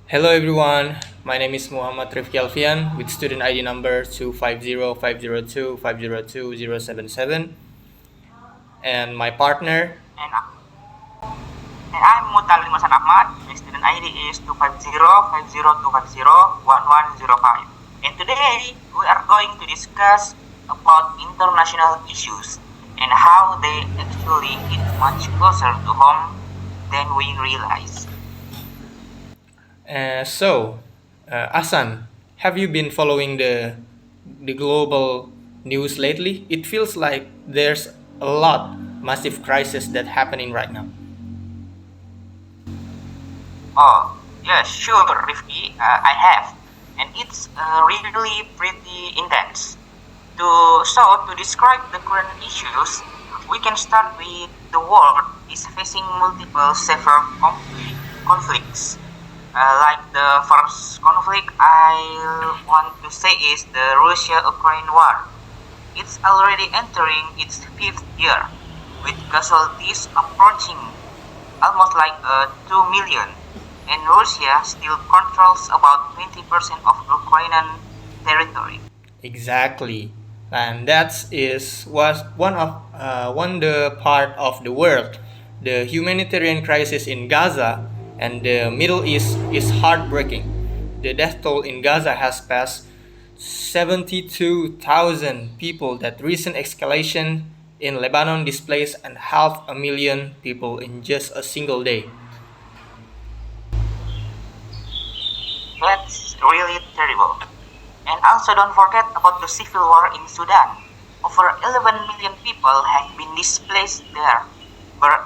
Hello everyone, my name is Muh.Rifky Alfian with student ID number 250502502502077 and my partner. And, and I'm Muta'allim Ahmad. My student ID is 25050250110. And today we are going to discuss about international issues and how they actually hit much closer to home than we realize. Ahsan, have you been following the global news lately? It feels like there's a lot massive crisis that happening right now. Oh, yes, sure, Rifki, I have. And it's really pretty intense. To describe the current issues, we can start with the world is facing multiple severe conflicts. Like the first conflict I want to say is the Russia-Ukraine war. It's already entering its fifth year, with casualties approaching almost like 2 million, and Russia still controls about 20% of Ukrainian territory. Exactly, and that is was one the part of the world. The humanitarian crisis in Gaza and the Middle East is heartbreaking. The death toll in Gaza has passed 72,000 people. That recent escalation in Lebanon displaced and half a million people in just a single day. That's really terrible. And also don't forget about the civil war in Sudan. Over 11 million people have been displaced there. But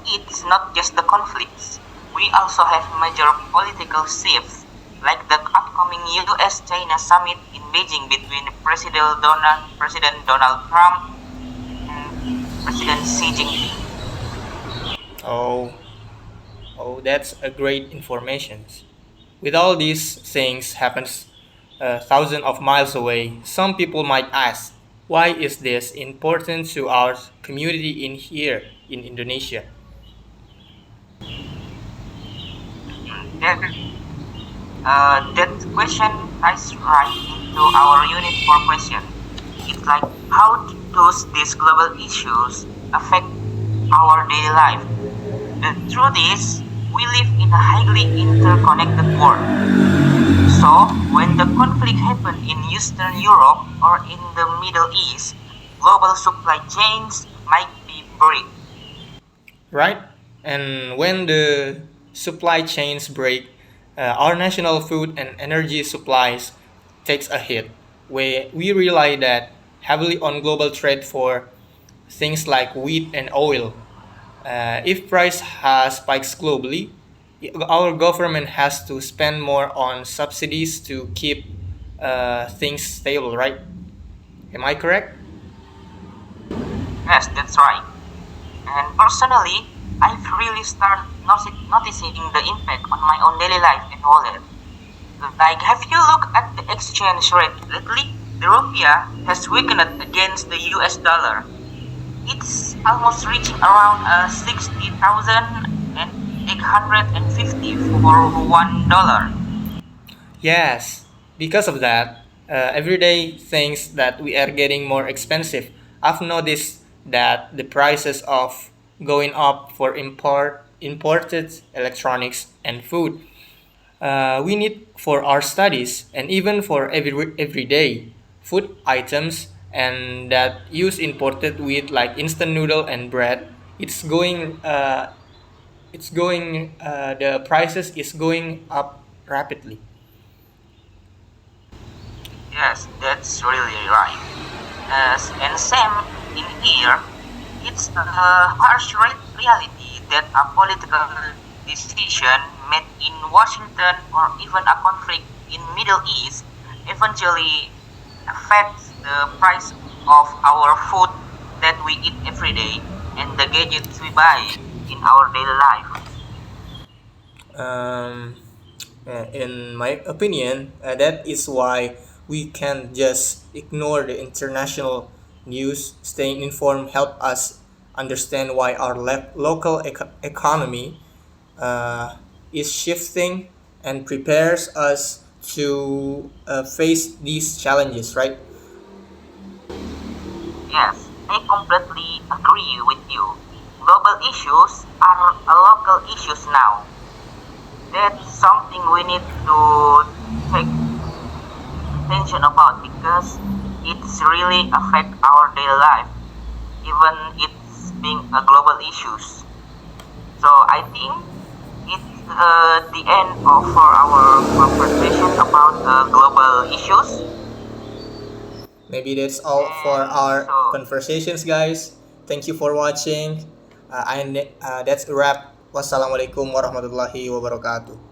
it's not just the conflicts. We also have major political shifts, like the upcoming US-China summit in Beijing between President Donald Trump and President Xi Jinping. Oh, oh, that's a great information. With all these things happens thousands of miles away, some people might ask, why is this important to our community in here in Indonesia? That, that question ties right into our unit 4 question. It's like, how does these global issues affect our daily life? The truth is, we live in a highly interconnected world. So, when the conflict happened in Eastern Europe or in the Middle East, global supply chains might be break. Right? And when the supply chains break, our national food and energy supplies takes a hit. We rely that heavily on global trade for things like wheat and oil. If price has spikes globally, our government has to spend more on subsidies to keep things stable, right? Am I correct? Yes, that's right. And personally, I've really started noticing the impact on my own daily life and wallet. Like, have you looked at the exchange rate lately? The rupiah has weakened against the US dollar. It's almost reaching around 60,850 for $1. Yes, because of that, everyday things that we are getting more expensive. I've noticed that the prices of going up for imported electronics and food we need for our studies and even for everyday food items and that use imported with like instant noodle and bread. The prices is going up rapidly. Yes, that's really right. And same in here, it's a harsh reality that a political decision made in Washington or even a conflict in Middle East eventually affects the price of our food that we eat every day and the gadgets we buy in our daily life. Um, in my opinion, that is why we can't just ignore the international news. Staying informed help us understand why our local economy uh, is shifting and prepares us to face these challenges, right? Yes, I completely agree with you. Global issues are local issues now. That's something we need to take attention about because it's really affect our daily life, even it's being a global issues. So I think it's the end of for our conversation about global issues. Maybe that's all for And our so conversations, guys. Thank you for watching. That's a wrap. Wassalamualaikum warahmatullahi wabarakatuh.